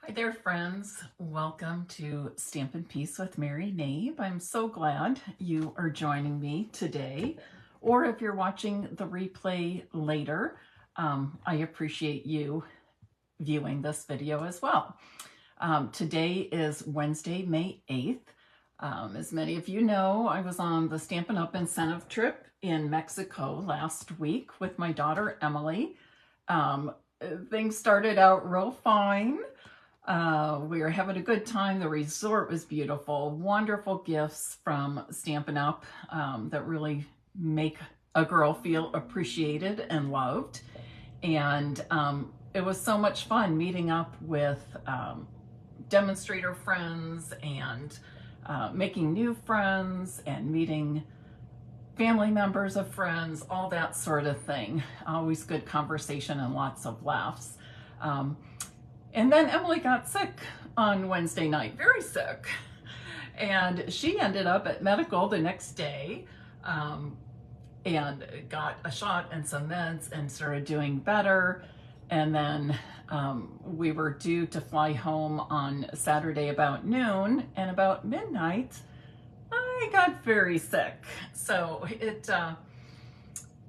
Hi there, friends. Welcome to Stampin' Peace with Mary Knabe. I'm so glad you are joining me today, or if you're watching the replay later, I appreciate you viewing this video as well. Today is Wednesday, May 8th. As many of you know, I was on the Stampin' Up! Incentive trip in Mexico last week with my daughter, Emily. Things started out real fine. We were having a good time. The resort was beautiful. Wonderful gifts from Stampin' Up! That really make a girl feel appreciated and loved. And it was so much fun meeting up with demonstrator friends and making new friends and meeting family members of friends, all that sort of thing. Always good conversation and lots of laughs. And then Emily got sick on Wednesday night, very sick. And she ended up at medical the next day and got a shot and some meds and started doing better. And then we were due to fly home on Saturday about noon, and about midnight, I got very sick. So it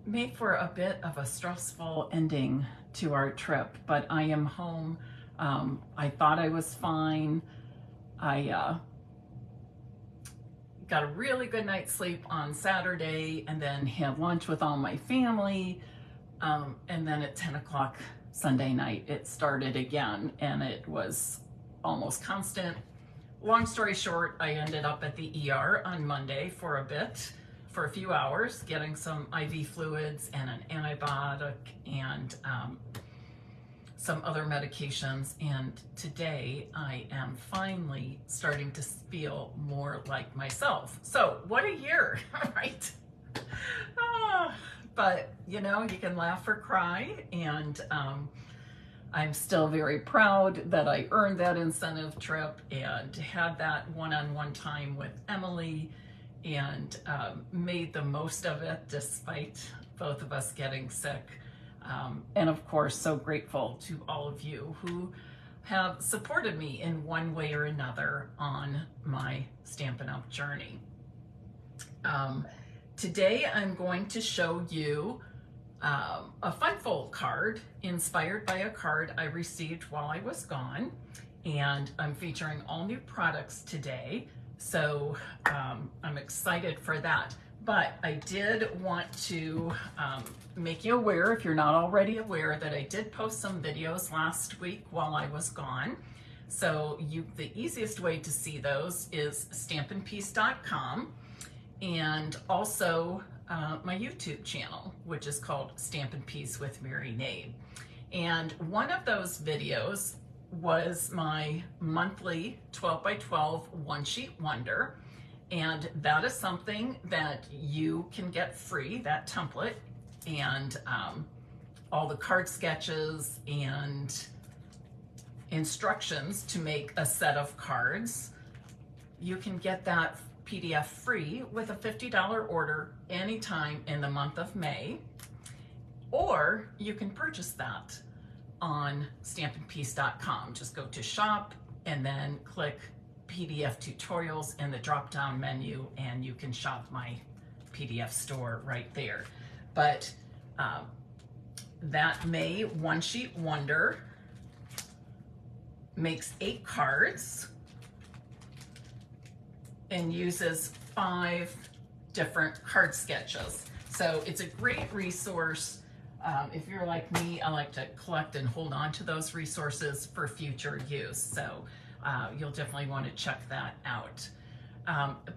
made for a bit of a stressful ending to our trip, but I am home. I thought I was fine. I got a really good night's sleep on Saturday and then had lunch with all my family. And then at 10 o'clock Sunday night, it started again, and it was almost constant. Long story short, I ended up at the ER on Monday for a few hours, getting some IV fluids and an antibiotic and some other medications, and today I am finally starting to feel more like myself. So what a year, right? But you know, you can laugh or cry, and I'm still very proud that I earned that incentive trip and had that one-on-one time with Emily and made the most of it despite both of us getting sick. And of course, so grateful to all of you who have supported me in one way or another on my Stampin' Up! Journey. Today I'm going to show you a fun fold card inspired by a card I received while I was gone, and I'm featuring all new products today, so I'm excited for that. But I did want to make you aware, if you're not already aware, that I did post some videos last week while I was gone. So the easiest way to see those is stampinpeace.com, and also my YouTube channel, which is called Stampin' Peace with Mary Knabe. And one of those videos was my monthly 12 by 12 one-sheet wonder. And that is something that you can get free, that template, and all the card sketches and instructions to make a set of cards. You can get that PDF free with a $50 order anytime in the month of May, or you can purchase that on stampinpeace.com. Just go to shop and then click PDF tutorials in the drop-down menu, and you can shop my PDF store right there. But that May one-sheet wonder makes 8 cards and uses 5 different card sketches. So it's a great resource. If you're like me, I like to collect and hold on to those resources for future use. So you'll definitely want to check that out.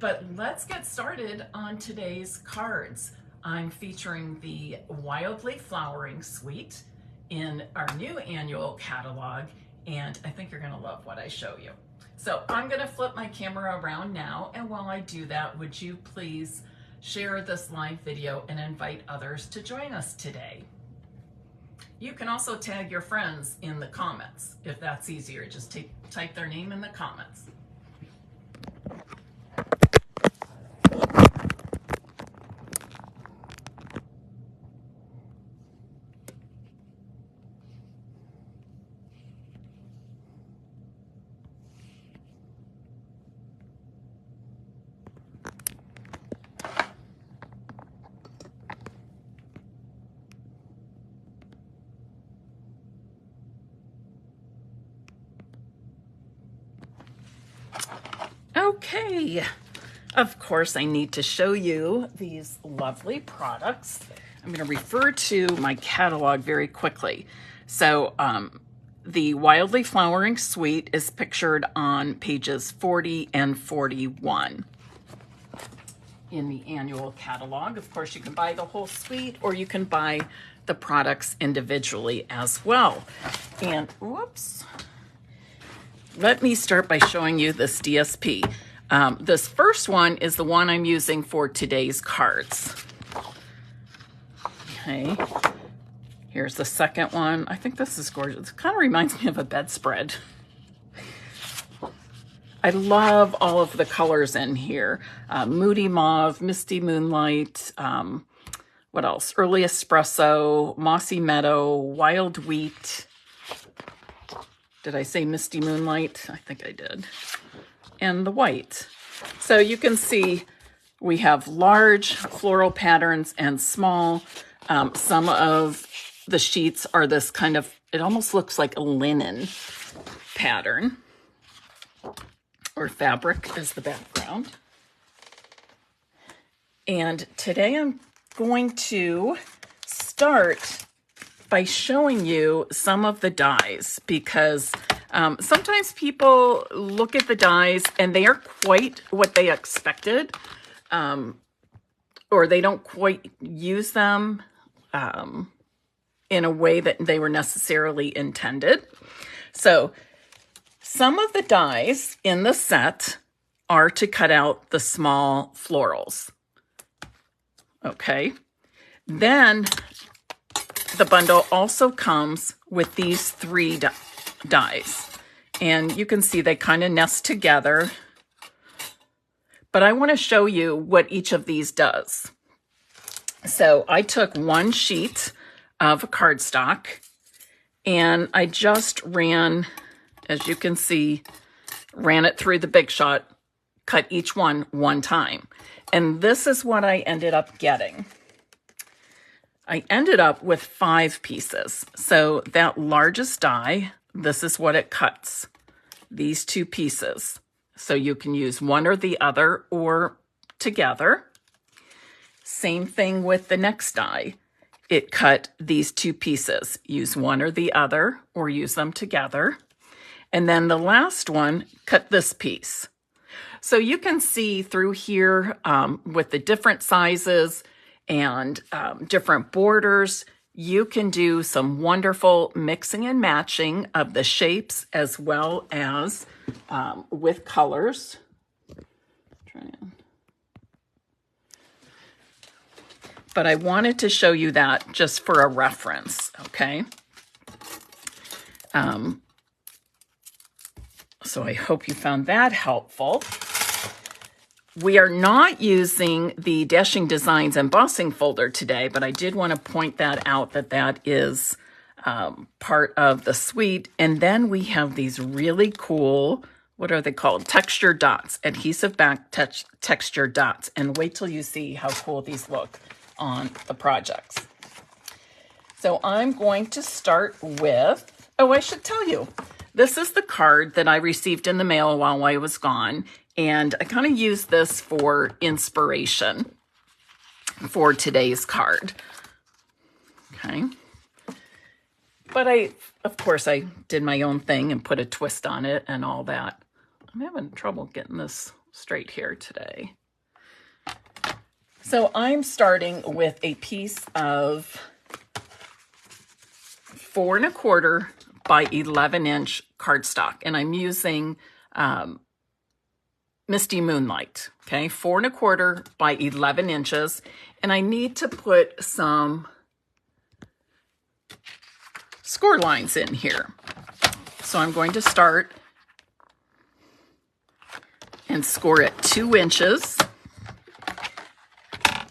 But let's get started on today's cards. I'm featuring the Wildly Flowering Suite in our new annual catalog, and I think you're going to love what I show you. So I'm going to flip my camera around now, and while I do that, would you please share this live video and invite others to join us today? You can also tag your friends in the comments if that's easier. Just type their name in the comments. Okay, of course I need to show you these lovely products. I'm going to refer to my catalog very quickly. So the Wildly Flowering Suite is pictured on pages 40 and 41 in the annual catalog. Of course, you can buy the whole suite or you can buy the products individually as well. And whoops, let me start by showing you this DSP. This first one is the one I'm using for today's cards. Okay, here's the second one. I think this is gorgeous. It kind of reminds me of a bedspread. I love all of the colors in here. Moody Mauve, Misty Moonlight, what else? Early Espresso, Mossy Meadow, Wild Wheat. Did I say Misty Moonlight? I think I did. And the white. So you can see we have large floral patterns and small. Some of the sheets are this kind of, it almost looks like a linen pattern, or fabric is the background. And today I'm going to start by showing you some of the dies, because sometimes people look at the dies and they are quite what they expected, or they don't quite use them in a way that they were necessarily intended. So some of the dies in the set are to cut out the small florals. Okay, then the bundle also comes with these 3 dies, and you can see they kind of nest together, but I want to show you what each of these does. So I took one sheet of cardstock and I just ran, as you can see, ran it through the Big Shot, cut each one time. And this is what I ended up getting. I ended up with 5 pieces. So that largest die, this is what it cuts, these 2 pieces. So you can use one or the other or together. Same thing with the next die. It cut these 2 pieces. Use one or the other or use them together. And then the last one cut this piece. So you can see through here with the different sizes and different borders, you can do some wonderful mixing and matching of the shapes as well as with colors. But I wanted to show you that just for a reference, okay? So I hope you found that helpful. We are not using the Dashing Designs embossing folder today, but I did want to point that out, that that is part of the suite. And then we have these really cool, what are they called? Texture dots, adhesive back texture dots. And wait till you see how cool these look on the projects. So I'm going to start with, oh, I should tell you, this is the card that I received in the mail while I was gone. And I kind of use this for inspiration for today's card. Okay. But of course, I did my own thing and put a twist on it and all that. I'm having trouble getting this straight here today. So I'm starting with a piece of 4 1/4 by 11-inch cardstock. And I'm using Misty Moonlight, okay, 4 1/4 by 11 inches. And I need to put some score lines in here. So I'm going to start and score at 2 inches.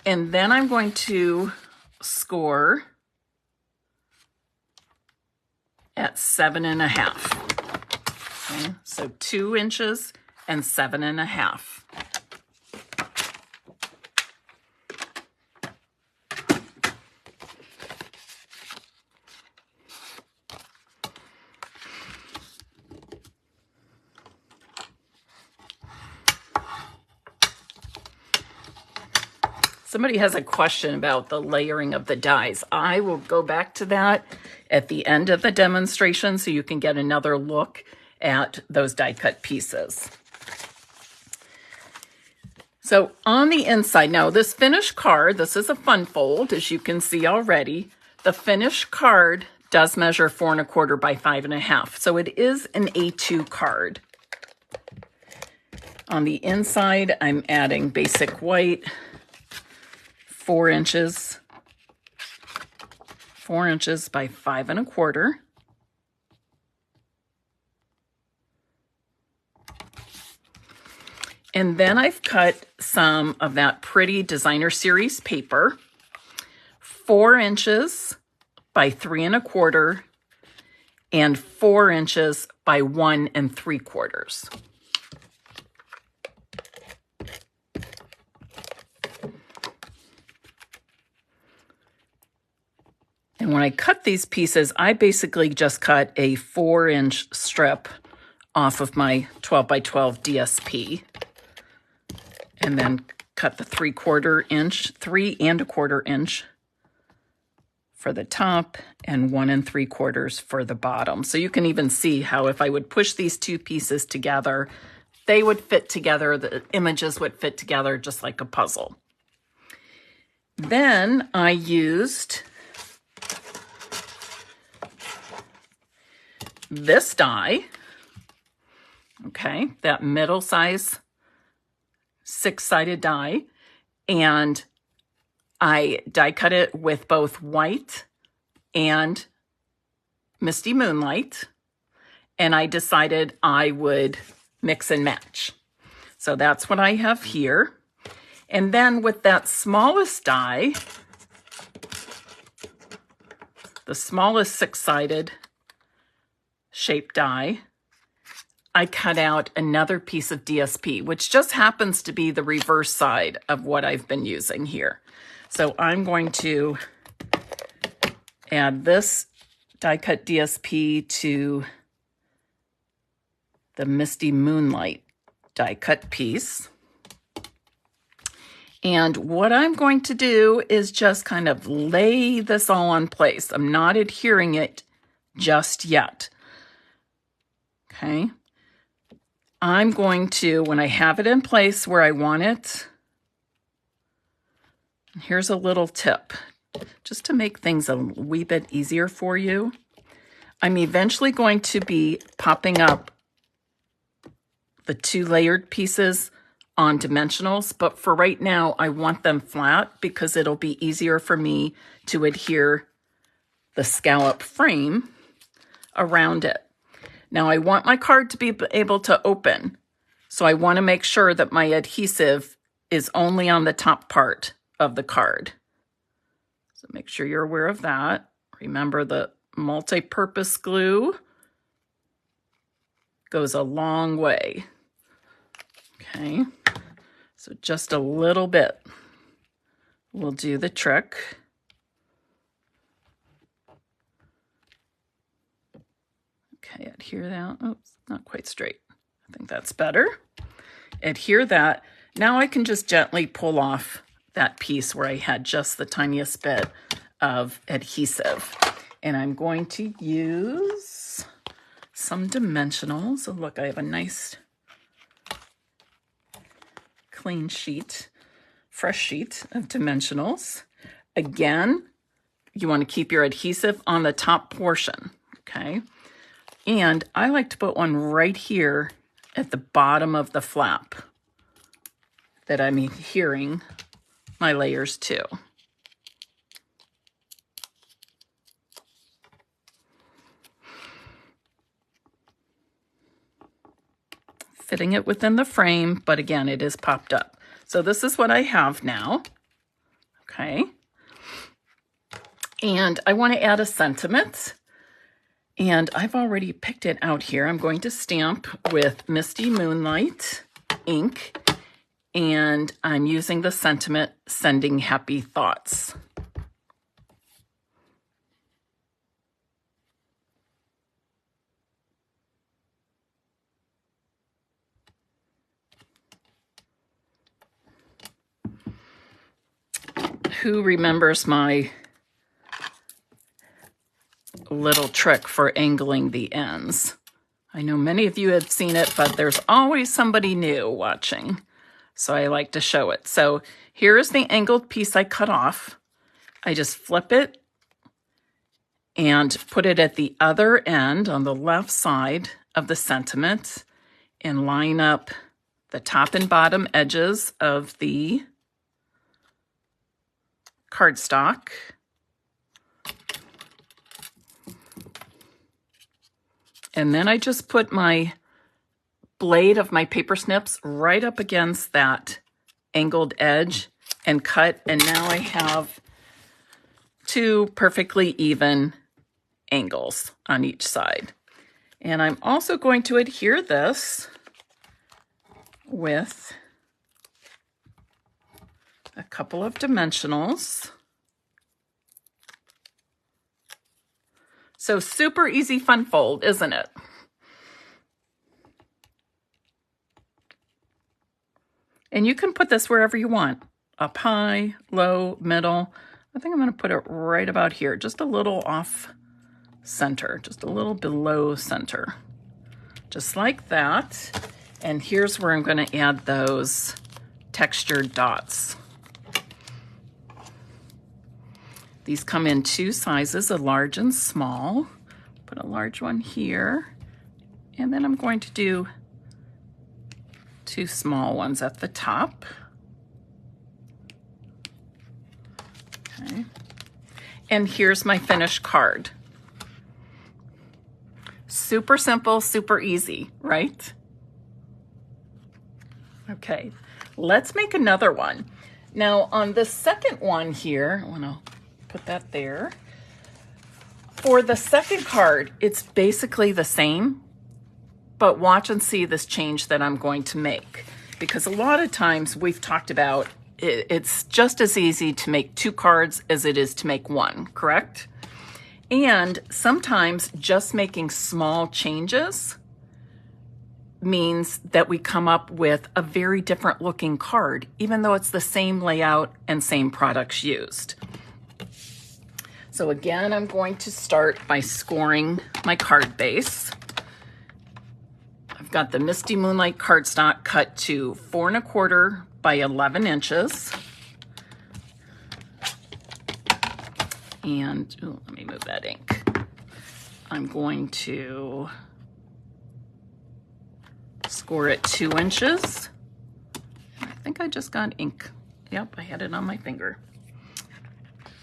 And then I'm going to score at 7 1/2. Okay, so 2 inches and 7 1/2. somebody has a question about the layering of the dies. I will go back to that at the end of the demonstration so you can get another look at those die cut pieces. So on the inside, now this finished card, this is a fun fold, as you can see already. The finished card does measure 4 1/4 by 5 1/2. So it is an A2 card. On the inside, I'm adding basic white, 4 inches, 4 inches by 5 1/4. And then I've cut some of that pretty designer series paper, 4 inches by 3 1/4 and 4 inches by 1 3/4. And when I cut these pieces, I basically just cut a 4-inch strip off of my 12 by 12 DSP. And then cut the 3 1/4 inch for the top and 1 3/4 for the bottom. So you can even see how if I would push these two pieces together, they would fit together. The images would fit together just like a puzzle. Then I used this die, okay, that middle size 6-sided die, and I die cut it with both white and Misty Moonlight, and I decided I would mix and match. So that's what I have here. And then with that smallest die, the smallest 6-sided shaped die, I cut out another piece of DSP, which just happens to be the reverse side of what I've been using here. So I'm going to add this die cut DSP to the Misty Moonlight die cut piece. And what I'm going to do is just kind of lay this all in place. I'm not adhering it just yet. Okay. I'm going to, when I have it in place where I want it, here's a little tip, just to make things a wee bit easier for you. I'm eventually going to be popping up the 2 layered pieces on dimensionals, but for right now, I want them flat because it'll be easier for me to adhere the scallop frame around it. Now I want my card to be able to open, so I want to make sure that my adhesive is only on the top part of the card. So make sure you're aware of that. Remember, the multi-purpose glue goes a long way. Okay, so just a little bit will do the trick. Okay, adhere that. Oops, not quite straight. I think that's better. Adhere that. Now I can just gently pull off that piece where I had just the tiniest bit of adhesive. And I'm going to use some dimensionals. So look, I have a nice clean sheet, fresh sheet of dimensionals. Again, you want to keep your adhesive on the top portion, okay? And I like to put one right here at the bottom of the flap that I'm adhering my layers to. Fitting it within the frame, but again, it is popped up. So this is what I have now, okay? And I want to add a sentiment. And I've already picked it out here. I'm going to stamp with Misty Moonlight ink, and I'm using the sentiment, sending happy thoughts. who remembers my little trick for angling the ends? I know many of you have seen it, but there's always somebody new watching, so I like to show it. So here's the angled piece I cut off. I just flip it and put it at the other end on the left side of the sentiment and line up the top and bottom edges of the cardstock. And then I just put my blade of my paper snips right up against that angled edge and cut. And now I have 2 perfectly even angles on each side. And I'm also going to adhere this with a couple of dimensionals. So super easy fun fold, isn't it? And you can put this wherever you want, up high, low, middle. I think I'm going to put it right about here, just a little off center, just a little below center, just like that. And here's where I'm going to add those textured dots. These come in 2 sizes, a large and small. Put a large one here. And then I'm going to do 2 small ones at the top. Okay. And here's my finished card. Super simple, super easy, right? Okay, let's make another one. Now on the second one here, I want to put that there. For the second card, it's basically the same, but watch and see this change that I'm going to make. Because a lot of times we've talked about it's just as easy to make 2 cards as it is to make 1, correct? And sometimes just making small changes means that we come up with a very different looking card, even though it's the same layout and same products used. So again, I'm going to start by scoring my card base. I've got the Misty Moonlight cardstock cut to 4 1/4 by 11 inches. And let me move that ink. I'm going to score it 2 inches. I think I just got ink. Yep, I had it on my finger.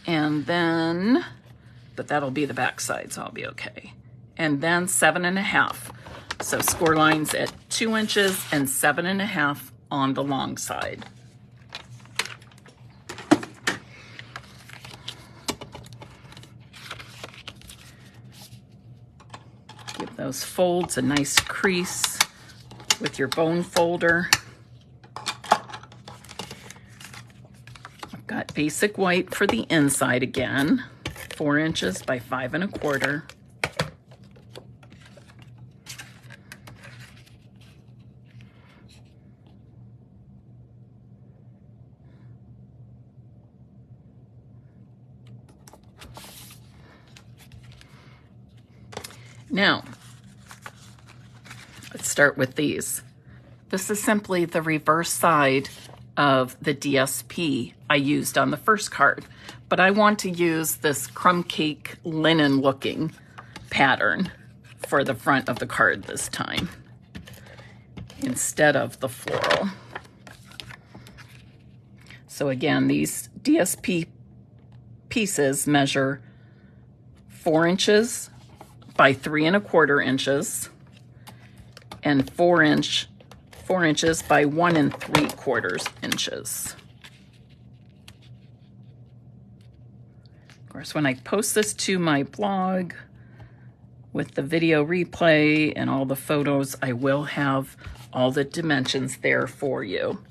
And then, but that'll be the back side, so I'll be okay. And then 7 1/2. So score lines at 2 inches and 7 1/2 on the long side. Give those folds a nice crease with your bone folder. I've got basic white for the inside again, 4 inches by 5 1/4. Now, let's start with these. This is simply the reverse side of the DSP I used on the first card, but I want to use this crumb cake linen looking pattern for the front of the card this time instead of the floral. So again, these DSP pieces measure 4 inches by 3 1/4 inches and 4 inches by 1 3/4 inches. Of course, when I post this to my blog with the video replay and all the photos, I will have all the dimensions there for you.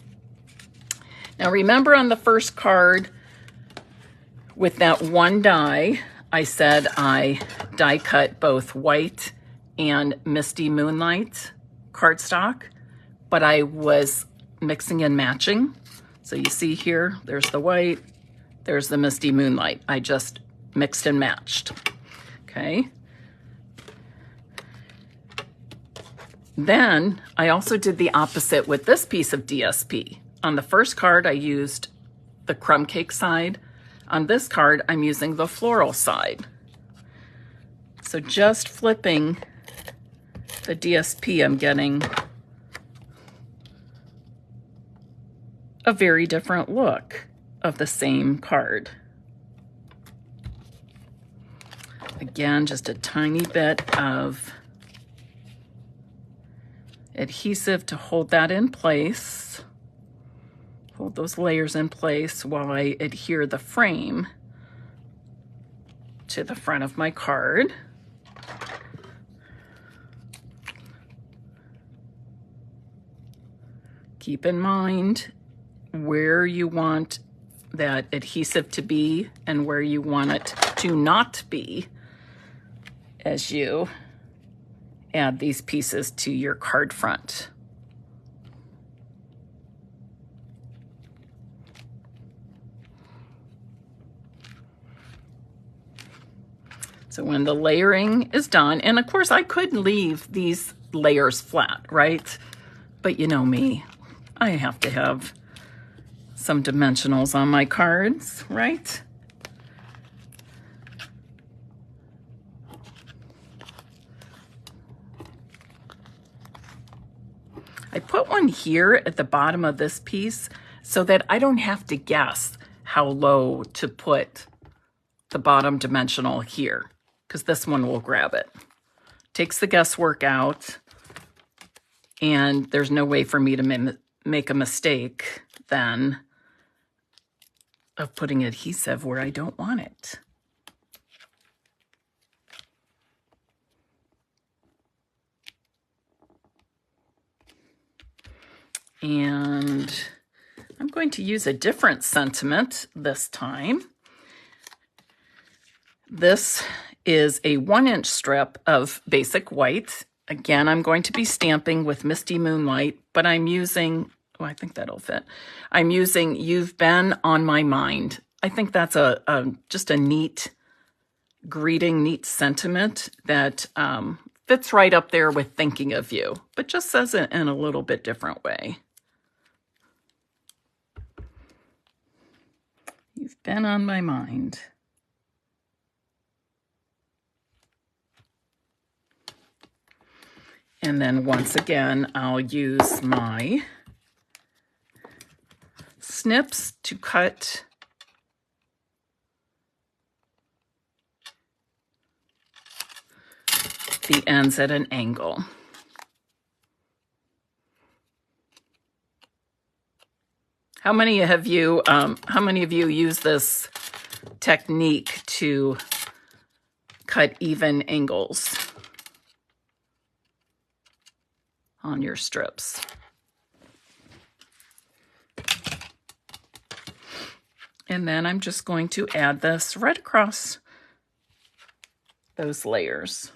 Now remember on the first card with that 1 die, I said I die cut both white and Misty Moonlight cardstock, but I was mixing and matching. So you see here, there's the white, There's the Misty Moonlight. I just mixed and matched. Okay. Then I also did the opposite with this piece of DSP. On the first card, I used the crumb cake side. On this card, I'm using the floral side. So just flipping the DSP, I'm getting a very different look of the same card. Again, just a tiny bit of adhesive to hold that in place. Hold those layers in place while I adhere the frame to the front of my card. Keep in mind where you want that adhesive to be and where you want it to not be as you add these pieces to your card front. So when the layering is done, and of course I could leave these layers flat, right? But you know me, I have to have some dimensionals on my cards, right? I put one here at the bottom of this piece so that I don't have to guess how low to put the bottom dimensional here, because this one will grab it. Takes the guesswork out, and there's no way for me to make a mistake then of putting adhesive where I don't want it. And I'm going to use a different sentiment this time. This is a 1-inch strip of basic white. Again, I'm going to be stamping with Misty Moonlight, but I'm using, oh, I think that'll fit. I'm using You've Been on My Mind. I think that's just a neat greeting, neat sentiment that fits right up there with thinking of you, but just says it in a little bit different way. You've been on my mind. And then once again, I'll use my snips to cut the ends at an angle. How many of you use this technique to cut even angles on your strips? And then I'm just going to add this right across those layers.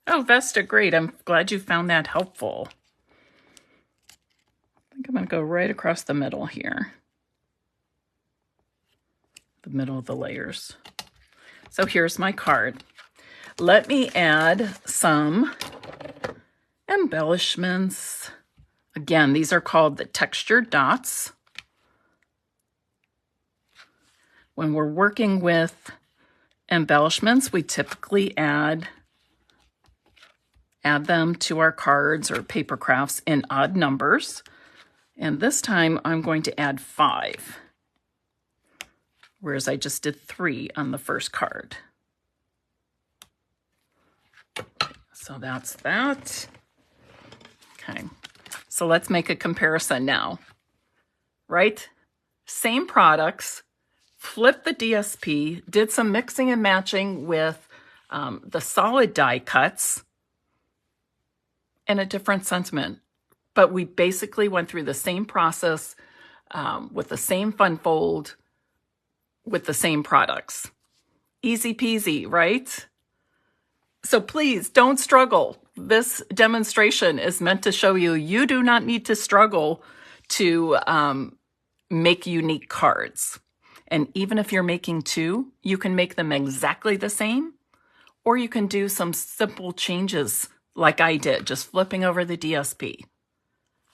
Oh, Vesta, great. I'm glad you found that helpful. I think I'm going to go right across the middle here. The middle of the layers. So here's my card. Let me add some embellishments. Again, these are called the textured dots. When we're working with embellishments, we typically add them to our cards or paper crafts in odd numbers. And this time I'm going to add 5, whereas I just did 3 on the first card. So that's that. Okay, so let's make a comparison now, right? Same products, flipped the DSP, did some mixing and matching with the solid die cuts, and a different sentiment. But we basically went through the same process with the same fun fold, with the same products. Easy peasy, right? So please don't struggle. This demonstration is meant to show you you do not need to struggle to make unique cards. And even if you're making two, you can make them exactly the same, or you can do some simple changes like I did, just flipping over the DSP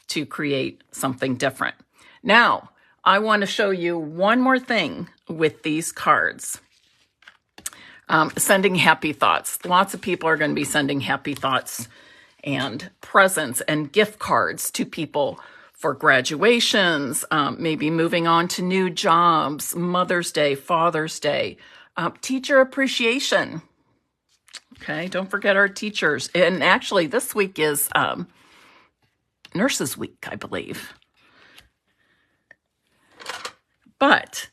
to create something different. Now, I want to show you one more thing with these cards. Sending happy thoughts. Lots of people are going to be sending happy thoughts and presents and gift cards to people for graduations, maybe moving on to new jobs, Mother's Day, Father's Day, teacher appreciation. Okay, don't forget our teachers. And actually, this week is Nurses Week, I believe. But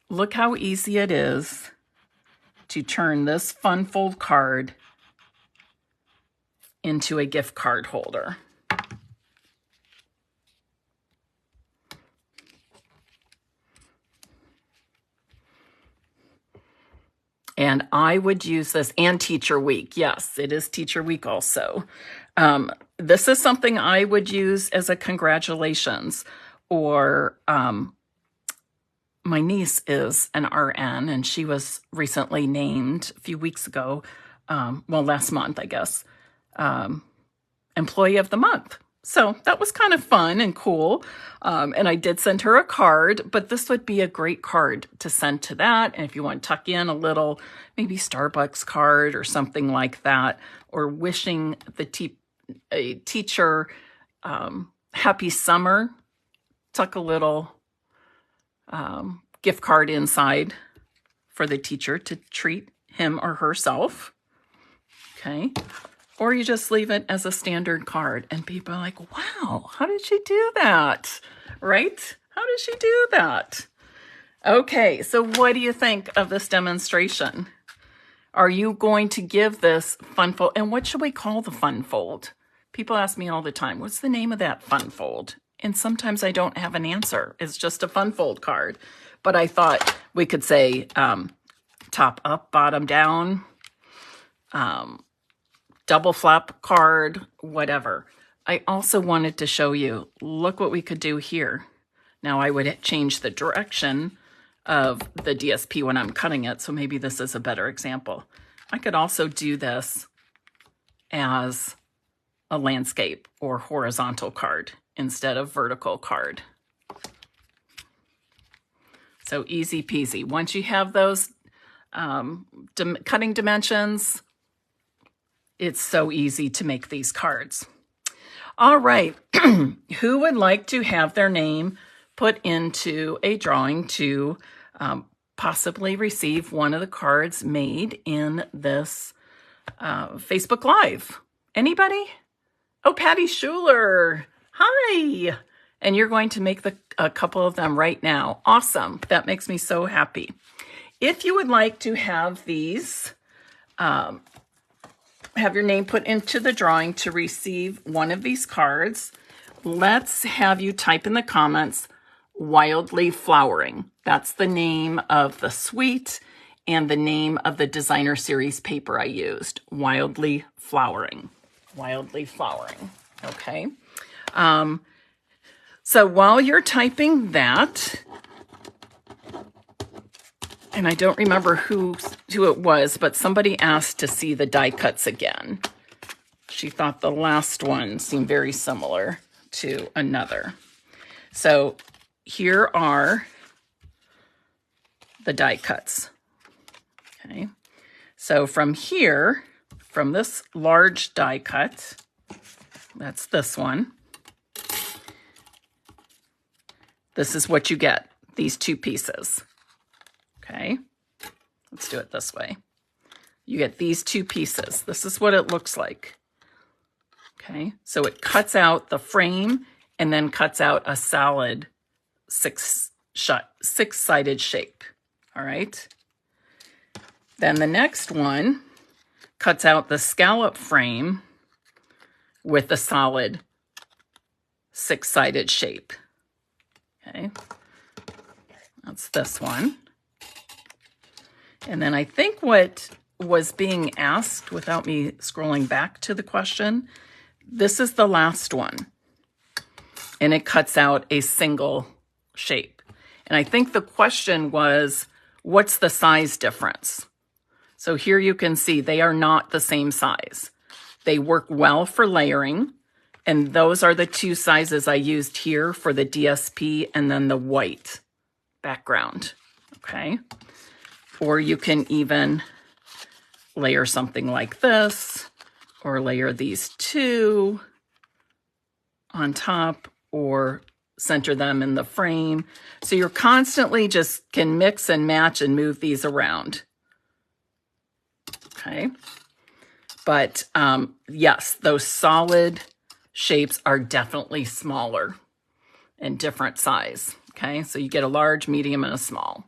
look how easy it is to turn this fun fold card into a gift card holder. And I would use this, and Teacher Week. Yes, it is Teacher Week also. This is something I would use as a congratulations, or my niece is an RN, and she was recently named a few weeks ago, last month, I guess, Employee of the Month. So that was kind of fun and cool. And I did send her a card, but this would be a great card to send to that. And if you want to tuck in a little, maybe Starbucks card or something like that, or wishing the teacher happy summer, tuck a little gift card inside for the teacher to treat him or herself. Okay. Or you just leave it as a standard card and people are like, wow, how did she do that? Right? How did she do that? Okay, so what do you think of this demonstration? Are you going to give this fun fold? And what should we call the fun fold? People ask me all the time, what's the name of that fun fold? And sometimes I don't have an answer. It's just a fun fold card. But I thought we could say top up, bottom down, double flap card, whatever. I also wanted to show you, look what we could do here. Now I would change the direction of the DSP when I'm cutting it, so maybe this is a better example. I could also do this as a landscape or horizontal card instead of vertical card. So easy peasy. Once you have those cutting dimensions, it's so easy to make these cards. All right, who would like to have their name put into a drawing to possibly receive one of the cards made in this Facebook Live? Anybody? Oh, Patty Schuler. Hi. And you're going to make a couple of them right now. Awesome. That makes me so happy. If you would like to have these, have your name put into the drawing to receive one of these cards, let's have you type in the comments, Wildly Flowering. That's the name of the suite and the name of the designer series paper I used, Wildly Flowering. Wildly Flowering, okay? So while you're typing that, and I don't remember who it was, but somebody asked to see the die cuts again. She thought the last one seemed very similar to another. So here are the die cuts. Okay. So from here, from this large die cut, that's this one. This is what you get, these two pieces. Okay, let's do it this way. You get these two pieces. This is what it looks like. Okay, so it cuts out the frame and then cuts out a solid six-sided shape. All right. Then the next one cuts out the scallop frame with a solid six-sided shape. Okay, that's this one. And then I think what was being asked without me scrolling back to the question, this is the last one. And it cuts out a single shape. And I think the question was, what's the size difference? So here you can see they are not the same size. They work well for layering. And those are the two sizes I used here for the DSP and then the white background. Okay. Or you can even layer something like this, or layer these two on top, or center them in the frame. So you're constantly just can mix and match and move these around. Okay. But yes, those solid shapes are definitely smaller and different size. Okay. So you get a large, medium, and a small.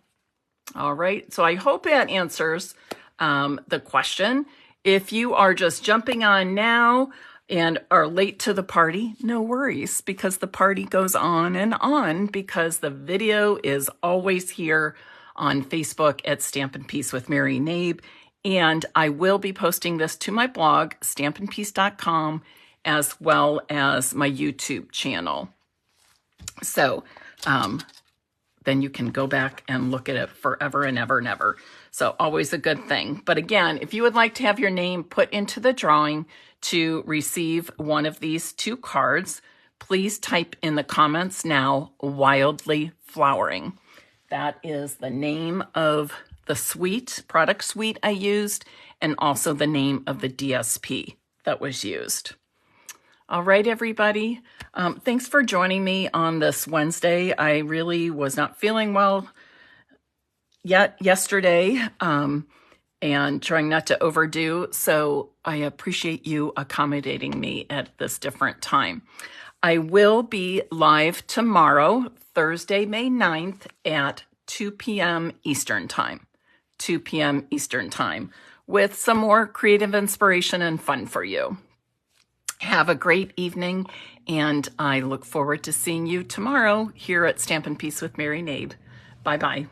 All right. So I hope that answers the question. If you are just jumping on now and are late to the party, no worries, because the party goes on because the video is always here on Facebook at Stampin' Peace with Mary Knabe. And I will be posting this to my blog, stampinpeace.com, as well as my YouTube channel. So then you can go back and look at it forever and ever and ever. So always a good thing. But again, if you would like to have your name put into the drawing to receive one of these two cards, please type in the comments now, Wildly Flowering. That is the name of the product suite I used, and also the name of the DSP that was used. All right, everybody. Thanks for joining me on this Wednesday. I really was not feeling well yet yesterday and trying not to overdo. So I appreciate you accommodating me at this different time. I will be live tomorrow, Thursday, May 9th at 2 p.m. Eastern Time. 2 p.m. Eastern Time with some more creative inspiration and fun for you. Have a great evening, and I look forward to seeing you tomorrow here at Stampin' Peace with Mary Knabe. Bye-bye.